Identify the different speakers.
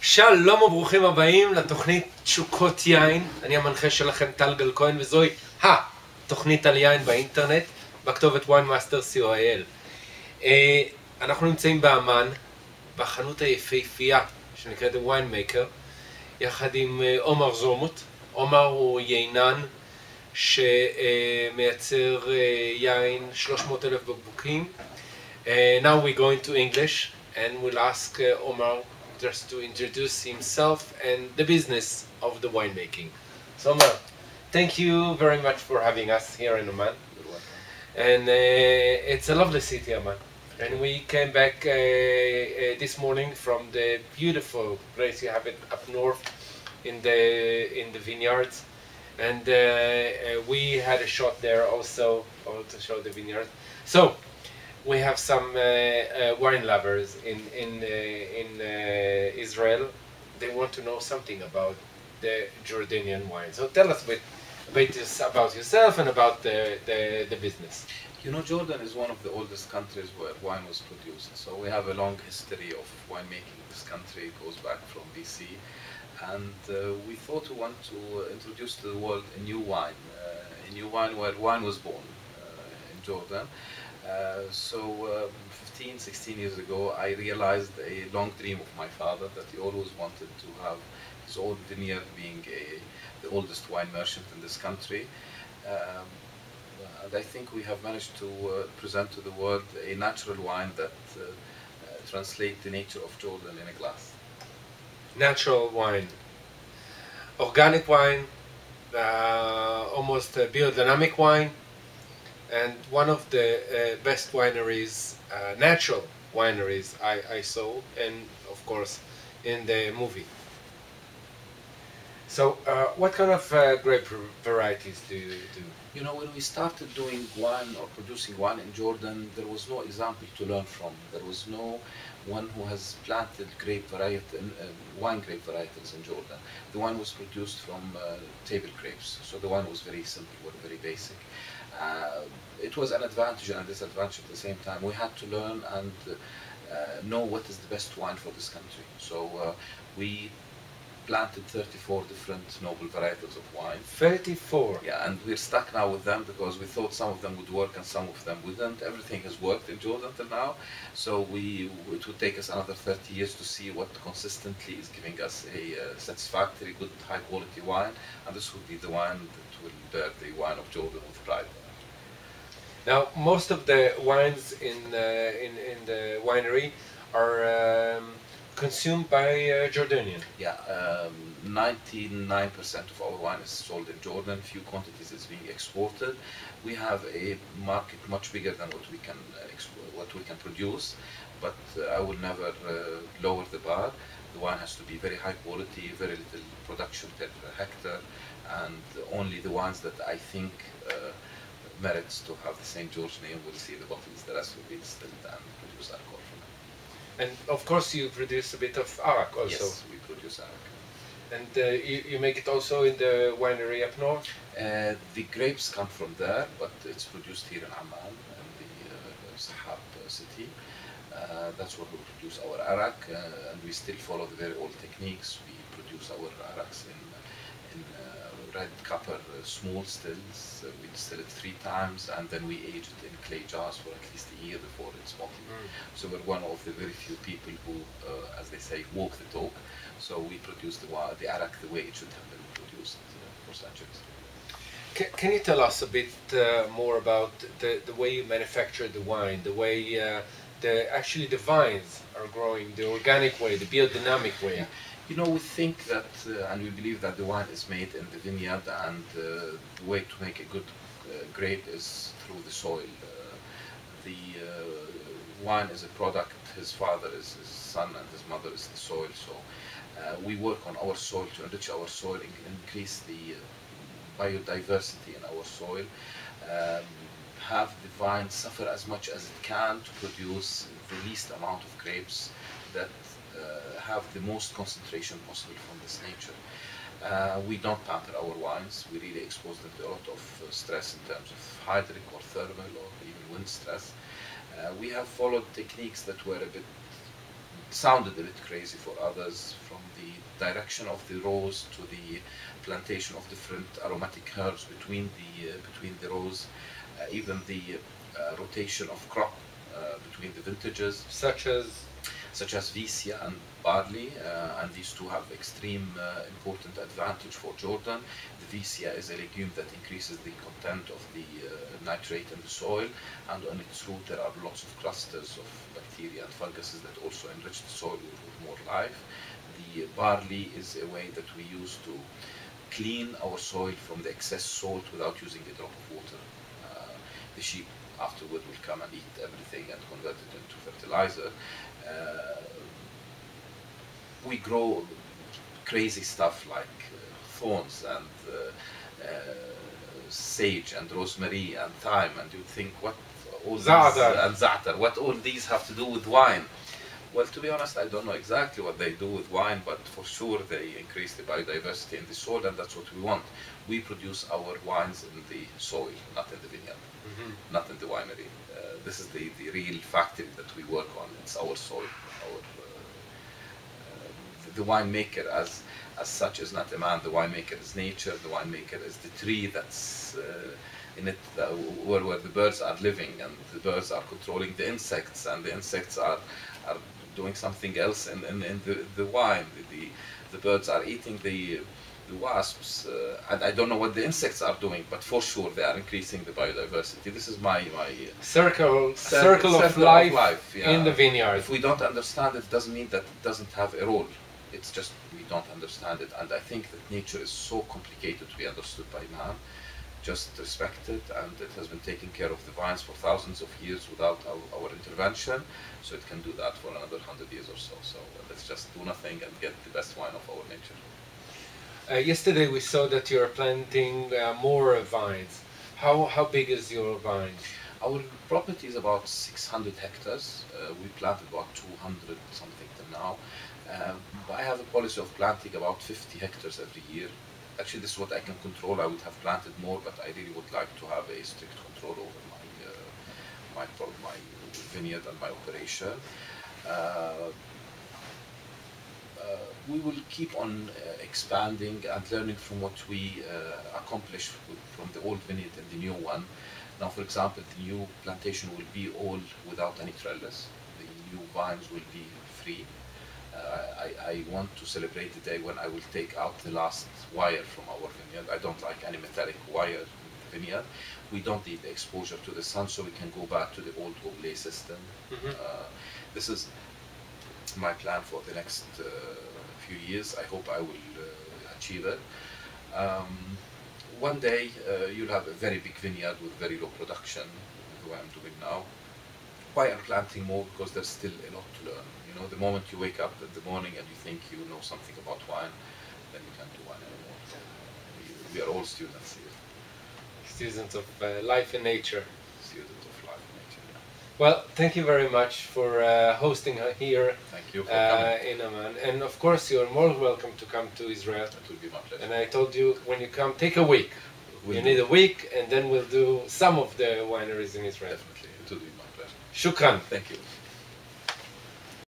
Speaker 1: שלום וברוכים הבאים לתוכנית תשוקות יין. אני המנחה שלכם טל גל כהן, וזוהי התוכנית על יין באינטרנט בכתובת winemaster.co.il. אנחנו נמצאים באמן, בחנות היפיפיה שנקראת ה-winemaker, יחד עם עומר זואומוט. עומר הוא יינן שמייצר יין 300,000 בקבוקים. Now we go into English and we'll ask Omar just to introduce himself and the business of the winemaking. So Omar, thank you very much for having us here in Oman.
Speaker 2: You're welcome.
Speaker 1: And it's a lovely city, Oman. And we came back this morning from the beautiful place you have it up north in the vineyards. And we had a shot there also to show the vineyards. So we have some wine lovers in Israel. They want to know something about the Jordanian wine. So tell us a bit about yourself and about the business.
Speaker 2: You know, Jordan is one of the oldest countries where wine was produced. So we have a long history of winemaking in this country. It goes back from BC. And we thought we want to introduce to the world a new wine where wine was born in Jordan. So 15, 16 years ago, I realized a long dream of my father that he always wanted to have his own vineyard, being the oldest wine merchant in this country. And I think we have managed to present to the world a natural wine that translates the nature of Jordan in a glass.
Speaker 1: Natural wine, organic wine, almost biodynamic wine. And one of the best wineries, natural wineries I saw, and of course in the movie. So what kind of grape varieties do you do?
Speaker 2: You know, when we started doing wine or producing wine in Jordan, there was no example to learn from. There was no one who has planted wine grape varietals in Jordan. The wine was produced from table grapes, so the wine was very simple, very basic. It was an advantage and a disadvantage at the same time. We had to learn and know what is the best wine for this country. So we planted 34 different noble varietals of wine. 34? Yeah, and we're stuck now with them because we thought some of them would work and some of them wouldn't. Everything has worked in Jordan till now, so it would take us another 30 years to see what consistently is giving us a satisfactory, good, high quality wine, and this would be the wine that will bear the wine of Jordan with pride.
Speaker 1: Now, most of the wines in the winery are consumed by Jordanian.
Speaker 2: Yeah, 99% of our wine is sold in Jordan. Few quantities is being exported. We have a market much bigger than what we can produce, but I will never lower the bar. The wine has to be very high quality, very little production per hectare, and only the wines that I think merits to have the St. George name will see the bottles. The rest will be distilled and produce alcohol from it.
Speaker 1: And of course you produce a bit of arak also.
Speaker 2: Yes, we produce arak.
Speaker 1: And you make it also in the winery up north?
Speaker 2: The grapes come from there, but it's produced here in Amman, in the Sahab city. That's where we produce our arak, and we still follow the very old techniques. We produce our araks in red copper small stills. We distill it 3 times, and then we age it in clay jars for at least a year before it's malted. So we're one of the very few people who, as they say, walk the talk. So we produce the arak the way it should have been produced for centuries.
Speaker 1: Can you tell us a bit more about the way you manufacture the wine, the way actually the vines are growing, the organic way, the biodynamic way?
Speaker 2: Yeah. You know, we think that, and we believe that the wine is made in the vineyard, and the way to make a good grape is through the soil. The wine is a product. His father is his son, and his mother is the soil. So we work on our soil to enrich our soil, increase the biodiversity in our soil, have the vine suffer as much as it can to produce the least amount of grapes that have the most concentration possible from this nature. We don't pamper our wines. We really expose them to a lot of stress in terms of hydric or thermal or even wind stress. We have followed techniques that were sounded a bit crazy for others, from the direction of the rows, to the plantation of different aromatic herbs between the rows, even the rotation of crop between the vintages,
Speaker 1: such as
Speaker 2: Vicia and barley, and these two have extreme important advantage for Jordan. The Vicia is a legume that increases the content of the nitrate in the soil, and on its root there are lots of clusters of bacteria and funguses that also enrich the soil with more life. The barley is a way that we use to clean our soil from the excess salt without using a drop of water. The sheep afterward will come and eat everything and convert it into fertilizer. We grow crazy stuff like thorns and sage and rosemary and thyme, and you think what all za'atar, what all these have to do with wine? Well, to be honest, I don't know exactly what they do with wine, but for sure they increase the biodiversity in the soil, and that's what we want. We produce our wines in the soil, not in the vineyard, not in the winery. This is the real factory that we work on. It's our soil. The winemaker as such is not a man. The winemaker is nature. The winemaker is the tree that's in it, where the birds are living, and the birds are controlling the insects, and the insects are doing something else in the wine. The birds are eating the wasps, and I don't know what the insects are doing, but for sure they are increasing the biodiversity. This is my
Speaker 1: circle of life
Speaker 2: yeah.
Speaker 1: In the vineyard.
Speaker 2: If we don't understand it, doesn't mean that it doesn't have a role. It's just we don't understand it, and I think that nature is so complicated to be understood by man. Just respect it, and it has been taking care of the vines for thousands of years without our intervention, so it can do that for another 100 years or so. So let's just do nothing and get the best wine of our nature.
Speaker 1: Yesterday we saw that you're planting more vines. How big is your vine?
Speaker 2: Our property is about 600 hectares. We planted about 200 something till now. I have a policy of planting about 50 hectares every year. Actually, this is what I can control. I would have planted more, but I really would like to have a strict control over my vineyard and my operation. We will keep on expanding and learning from what we accomplished from the old vineyard and the new one. Now, for example, the new plantation will be all without any trellis. The new vines will be free. I want to celebrate the day when I will take out the last wire from our vineyard. I don't like any metallic wire in the vineyard. We don't need the exposure to the sun, so we can go back to the old oblate system. This is my plan for the next few years. I hope I will achieve it. One day you'll have a very big vineyard with very low production, the way I'm doing now. Why I'm planting more? Because there's still a lot to learn. You know, the moment you wake up in the morning and you think you know something about wine, then you can't do wine anymore. We are all students here.
Speaker 1: Students of life and nature.
Speaker 2: Students of life and nature. Yeah.
Speaker 1: Well, thank you very much for hosting here.
Speaker 2: Thank you for coming.
Speaker 1: In Amman. And of course, you're more welcome to come to Israel.
Speaker 2: That will be my pleasure.
Speaker 1: And I told you, when you come, take a week. You need a week, and then we'll do some of the wineries in Israel.
Speaker 2: Definitely, it will be my pleasure.
Speaker 1: Shukran.
Speaker 2: Thank you.